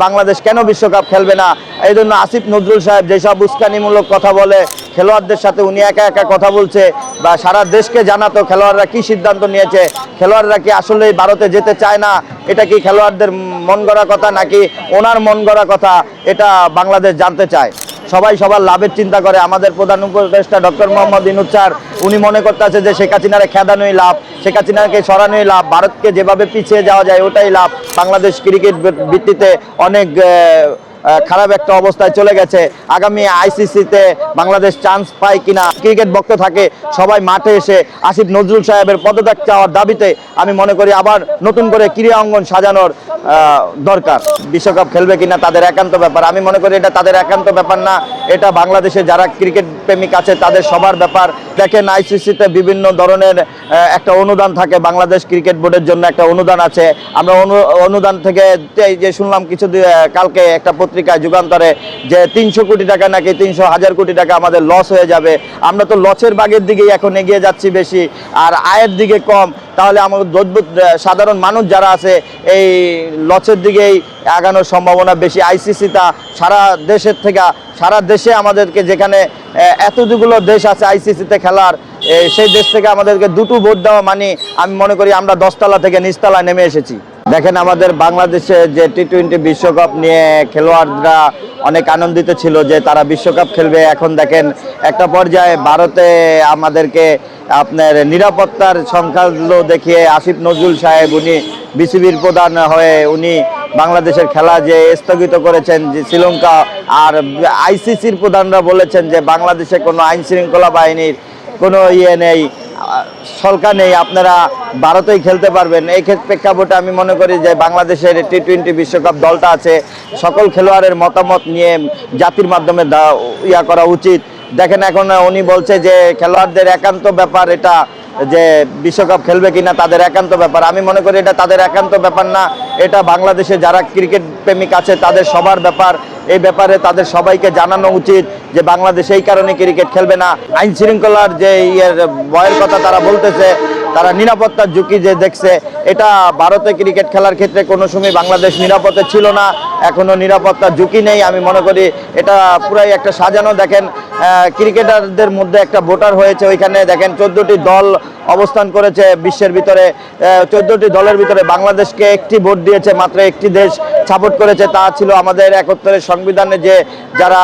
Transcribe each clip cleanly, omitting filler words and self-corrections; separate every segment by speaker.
Speaker 1: বাংলাদেশ কেন বিশ্বকাপ খেলবে না? এই জন্য আসিফ নজরুল সাহেব যেসব উস্কানিমূলক কথা বলে, খেলোয়াড়দের সাথে উনি একা একা কথা বলছে বা সারা দেশকে জানাতো খেলোয়াড়রা কি সিদ্ধান্ত নিয়েছে, খেলোয়াড়রা কি আসলেই ভারতে যেতে চায় না, এটা কি খেলোয়াড়দের মন গড়া কথা নাকি ওনার মন গড়া কথা, এটা বাংলাদেশ জানতে চায়। সবাই সবার লাভের চিন্তা করে। আমাদের প্রধান উপদেষ্টা ডক্টর মোহাম্মদ ইউনূস স্যার উনি মনে করতেছে যে শেখ হাসিনারে খেদানোই লাভ, শেখ হাসিনাকে সরানোই লাভ, ভারতকে যেভাবে পিছিয়ে যাওয়া যায় ওটাই লাভ। বাংলাদেশ ক্রিকেট ভিত্তিতে অনেক খারাপ একটা অবস্থায় চলে গেছে। আগামী আইসিসিতে বাংলাদেশ চান্স পায় কিনা, ক্রিকেট ভক্ত থাকে সবাই মাঠে এসে আসিফ নজরুল সাহেবের পদত্যাগ চাওয়ার দাবিতে আমি মনে করি আবার নতুন করে ক্রীড়া অঙ্গন সাজানোর দরকার। বিশ্বকাপ খেলবে কিনা তাদের একান্ত ব্যাপার। আমি মনে করি এটা তাদের একান্ত ব্যাপার না, এটা বাংলাদেশে যারা ক্রিকেট প্রেমিক আছে তাদের সবার ব্যাপার। দেখেন আইসিসিতে বিভিন্ন ধরনের একটা অনুদান থাকে, বাংলাদেশ ক্রিকেট বোর্ডের জন্য একটা অনুদান আছে। আমরা অনুদান থেকে যে শুনলাম কালকে একটা পত্রিকায় যুগান্তরে যে 300 কোটি টাকা নাকি 300,000 কোটি টাকা আমাদের লস হয়ে যাবে। আমরা তো লসের ভাগের দিকেই এখন এগিয়ে যাচ্ছি বেশি, আর আয়ের দিকে কম। তাহলে আমাদের সাধারণ মানুষ যারা আছে এই লসের দিকেই আগানোর সম্ভাবনা বেশি। আইসিসিটা সারা দেশের থেকে, সারা দেশে আমাদেরকে যেখানে এতগুলো দেশ আছে আইসিসিতে খেলার, সেই দেশ থেকে আমাদেরকে দুটো ভোট দেওয়া মানে আমি মনে করি আমরা 10 তলা থেকে নিচতলায় নেমে এসেছি। দেখেন আমাদের বাংলাদেশে যে টি-20 বিশ্বকাপ নিয়ে খেলোয়াড়রা অনেক আনন্দিত ছিল যে তারা বিশ্বকাপ খেলবে। এখন দেখেন একটা পর্যায়ে ভারতে আমাদেরকে আপনার নিরাপত্তার সংখ্যাগুলো দেখিয়ে আসিফ নজরুল সাহেব উনি বিসিবির প্রধান হয়ে উনি বাংলাদেশের খেলা যে স্থগিত করেছেন যে শ্রীলঙ্কা, আর আইসিসির প্রধানরা বলেছেন যে বাংলাদেশে কোনো আইন শৃঙ্খলা বাহিনীর কোনো নেই, সরকার নেই, আপনারা ভারতেই খেলতে পারবেন। এই প্রেক্ষাপটে আমি মনে করি যে বাংলাদেশের টি-20 বিশ্বকাপ দলটা আছে সকল খেলোয়াড়ের মতামত নিয়ে জাতির মাধ্যমে করা উচিত। দেখেন এখন উনি বলছে যে খেলোয়াড়দের একান্ত ব্যাপার এটা, যে বিশ্বকাপ খেলবে কিনা তাদের একান্ত ব্যাপার। আমি মনে করি এটা তাদের একান্ত ব্যাপার না, এটা বাংলাদেশে যারা ক্রিকেট প্রেমিক আছে তাদের সবার ব্যাপার। এই ব্যাপারে তাদের সবাইকে জানানো উচিত যে বাংলাদেশ এই কারণে ক্রিকেট খেলবে না। আইন শৃঙ্খলার যে ভয়ের কথা তারা বলতেছে, তারা নিরাপত্তার ঝুঁকি যে দেখছে, এটা ভারতে ক্রিকেট খেলার ক্ষেত্রে কোনো সময় বাংলাদেশ নিরাপদে ছিল না, এখনও নিরাপত্তার ঝুঁকি নেই। আমি মনে করি এটা পুরাই একটা সাজানো। দেখেন ক্রিকেটারদের মধ্যে একটা ভোটার হয়েছে, ওইখানে দেখেন 14টি দল অবস্থান করেছে বিশ্বের ভিতরে। 14টি দলের ভিতরে বাংলাদেশকে একটি ভোট দিয়েছে, মাত্র একটি দেশ সাপোর্ট করেছে, তা ছিল আমাদের 71-এর সংবিধানে যে যারা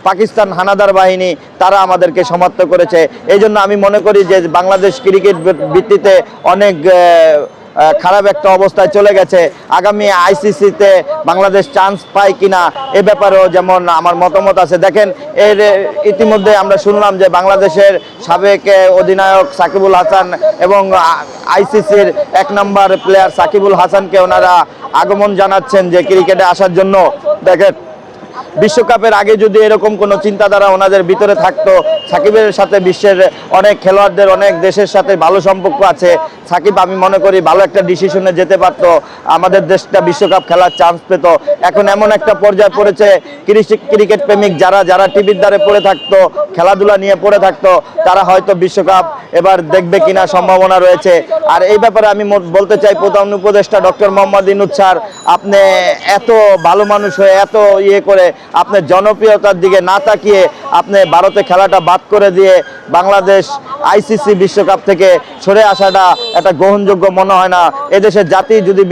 Speaker 1: পাকিস্তান হানাদার বাহিনী তারা আমাদেরকে সমর্থন করেছে। এই জন্য আমি মনে করি যে বাংলাদেশ ক্রিকেট ভিত্তিতে অনেক খারাপ একটা অবস্থায় চলে গেছে। আগামী আইসিসিতে বাংলাদেশ চান্স পায় কিনা এ ব্যাপারেও যেমন আমার মতামত আছে। দেখেন এর ইতিমধ্যে আমরা শুনলাম যে বাংলাদেশের সাবেক অধিনায়ক সাকিবুল হাসান এবং আইসিসির 1 নম্বর প্লেয়ার সাকিবুল হাসানকে ওনারা আগমন জানাচ্ছেন যে ক্রিকেটে আসার জন্য। দেখেন বিশ্বকাপের আগে যদি এরকম কোনো চিন্তাধারা ওনাদের ভিতরে থাকতো, সাকিবের সাথে বিশ্বের অনেক খেলোয়াড়দের অনেক দেশের সাথে ভালো সম্পর্ক আছে, সাকিব আমি মনে করি ভালো একটা ডিসিশনে যেতে পারতো, আমাদের দেশটা বিশ্বকাপ খেলার চান্স পেত। এখন এমন একটা পর্যায়ে পড়েছে ক্রিকেট প্রেমিক যারা টিভির দ্বারে পড়ে থাকতো, খেলাধুলা নিয়ে পড়ে থাকতো, তারা হয়তো বিশ্বকাপ এবার দেখবে কিনা সম্ভাবনা রয়েছে। আর এই ব্যাপারে আমি বলতে চাই প্রধান উপদেষ্টা ডক্টর মোহাম্মদ ইউনূস স্যার, আপনি এত ভালো মানুষ হয়ে এত করে আপনি জনপ্রিয়তার দিকে না তাকিয়ে আপনি ভারতে খেলাটা বাদ করে দিয়ে বাংলাদেশ আইসিসি বিশ্বকাপ থেকে সরে আসাটা একটা গ্রহণযোগ্য মনে হয় না। এদেশের জাতি যদি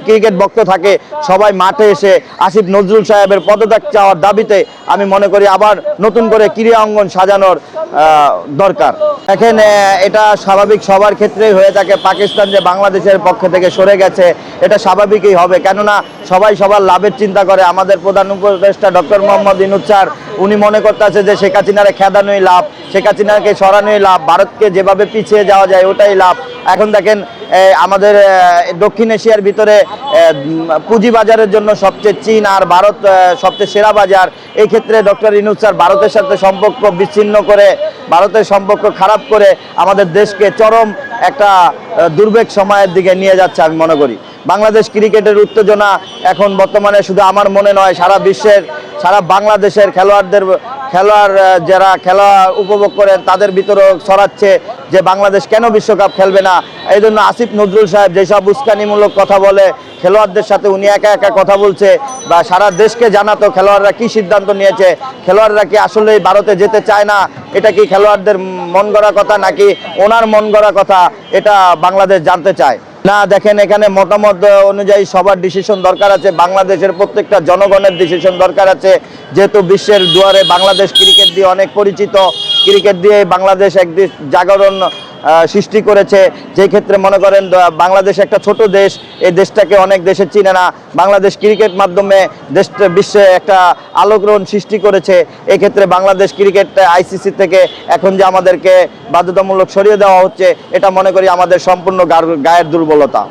Speaker 1: ক্রিকেট ভক্ত থাকে সবাই মাঠে এসে আসিফ নজরুল সাহেবের পদত্যাগ চাওয়ার দাবিতে আমি মনে করি আবার নতুন করে ক্রীড়া অঙ্গন সাজানোর দরকার। এখানে এটা স্বাভাবিক সবার ক্ষেত্রেই হয়ে থাকে। পাকিস্তান যে বাংলাদেশের পক্ষ থেকে সরে গেছে এটা স্বাভাবিকই হবে, কেননা সবাই সবার লাভের চিন্তা করে। আমাদের প্রধান উপদেষ্টা ডক্টর মোহাম্মদ ইউনূস স্যার উনি মনে করতেছে যে শেখ হাসিনারে খেদানোই লাভ, শেখ হাসিনাকে সরানোই লাভ, ভারতকে যেভাবে পিছিয়ে যাওয়া যায় ওটাই লাভ। এখন দেখেন আমাদের দক্ষিণ এশিয়ার ভিতরে পুঁজিবাজারের জন্য সবচেয়ে চীন আর ভারত সবচেয়ে সেরা বাজার। এই ক্ষেত্রে ডক্টর ইউনূস স্যার ভারতের সাথে সম্পর্ক বিচ্ছিন্ন করে, ভারতের সম্পর্ক খারাপ করে আমাদের দেশকে চরম একটা দুর্ভোগ সময়ের দিকে নিয়ে যাচ্ছে আমি মনে করি। বাংলাদেশ ক্রিকেটের উত্তেজনা এখন বর্তমানে শুধু আমার মনে নয়, সারা বিশ্বের, সারা বাংলাদেশের খেলোয়াড়দের খেলোয়াড় যারা খেলা উপভোগ করেন তাদের ভিতরেও ছড়াচ্ছে যে বাংলাদেশ কেন বিশ্বকাপ খেলবে না। এই জন্য আসিফ নজরুল সাহেব যেসব উস্কানিমূলক কথা বলে খেলোয়াড়দের সাথে উনি একা একা কথা বলছে বা সারা দেশকে জানাতো খেলোয়াড়রা কি সিদ্ধান্ত নিয়েছে, খেলোয়াড়রা কি আসলেই ভারতে যেতে চায় না, এটা কি খেলোয়াড়দের মন গড়া কথা নাকি ওনার মন গড়া কথা, এটা বাংলাদেশ জানতে চায় না। দেখেন এখানে মতামত অনুযায়ী সবার ডিসিশন দরকার আছে, বাংলাদেশের প্রত্যেকটা জনগণের ডিসিশন দরকার আছে। যেহেতু বিশ্বের দুয়ারে বাংলাদেশ ক্রিকেট দিয়ে অনেক পরিচিত, ক্রিকেট দিয়ে বাংলাদেশ একদিন জাগরণ সৃষ্টি করেছে। যে ক্ষেত্রে মনে করেন বাংলাদেশ একটা ছোট দেশ, এই দেশটাকে অনেক দেশে চিনে না, বাংলাদেশ ক্রিকেট মাধ্যমে দেশটা বিশ্বে একটা আলোকরণ সৃষ্টি করেছে। এই ক্ষেত্রে বাংলাদেশ ক্রিকেট আইসিসি থেকে এখন যে আমাদেরকে বাধ্যতামূলক সরিয়ে দেওয়া হচ্ছে, এটা মনে করি আমাদের সম্পূর্ণ গায়ের দুর্বলতা।